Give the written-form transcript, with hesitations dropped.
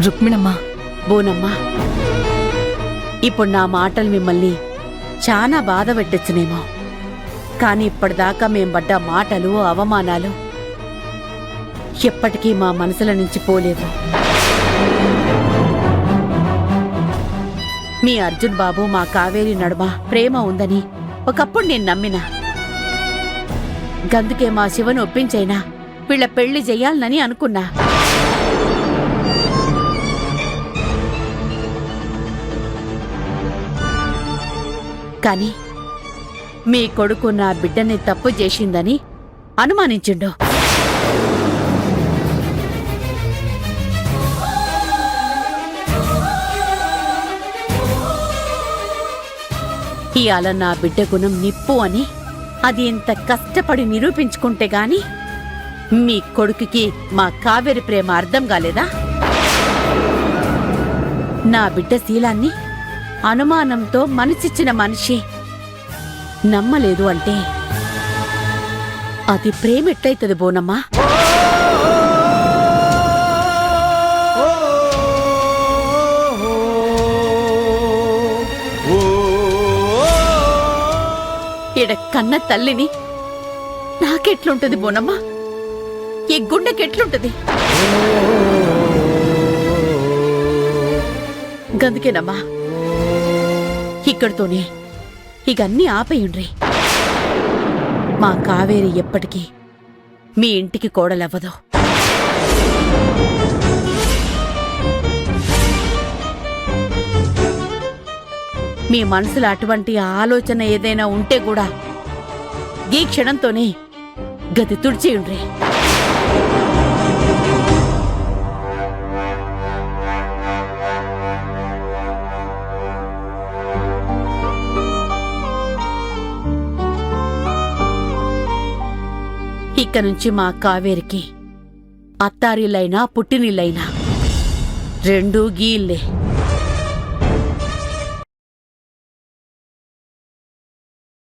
రుక్మిణమ్మా. బోనమ్మా, ఇప్పుడు నా మాటలు మిమ్మల్ని చాలా బాధ పెట్టొచ్చునేమో, కాని ఇప్పటిదాకా మేం పడ్డ మాటలు అవమానాలు ఎప్పటికీ మా మనసుల నుంచి పోలేవు. మీ అర్జున్ బాబు మా కావేరి నడుమ ప్రేమ ఉందని ఒకప్పుడు నేను నమ్మినా. గందుకే మా శివను ఒప్పించైనా వీళ్ళ పెళ్లి చెయ్యాలనని అనుకున్నా. కాని మీ కొడుకు నా బిడ్డని తప్పు చేసిందని అనుమానించిండు. ఇయాల నా బిడ్డ గుణం నిప్పు అని అది ఇంత కష్టపడి నిరూపించుకుంటే గాని మీ కొడుకుకి మా కావేరి ప్రేమ అర్థం కాలేదా? నా బిడ్డ శీలాన్ని అనుమానంతో మనసిచ్చిన మనిషి నమ్మలేదు అంటే అది ప్రేమెట్లయితది బోనమ్మా? ఈడ కన్న తల్లిని నాకెట్లుంటది బోనమ్మా? ఈ గుండెకెట్లుంటది? గందుకేనమ్మా ఇక్కడితోనే ఇకన్నీ ఆపేయుండ్రి. మా కావేరి ఎప్పటికీ మీ ఇంటికి కోడలవ్వదు. మీ మనసులో అటువంటి ఆలోచన ఏదైనా ఉంటే కూడా ఈ క్షణంతోనే గది తుడిచేయుండ్రి. ఇక నుంచి మా కావేరికి అత్తారిల్లైనా పుట్టినిల్లైనా రెండూ గీల్లే.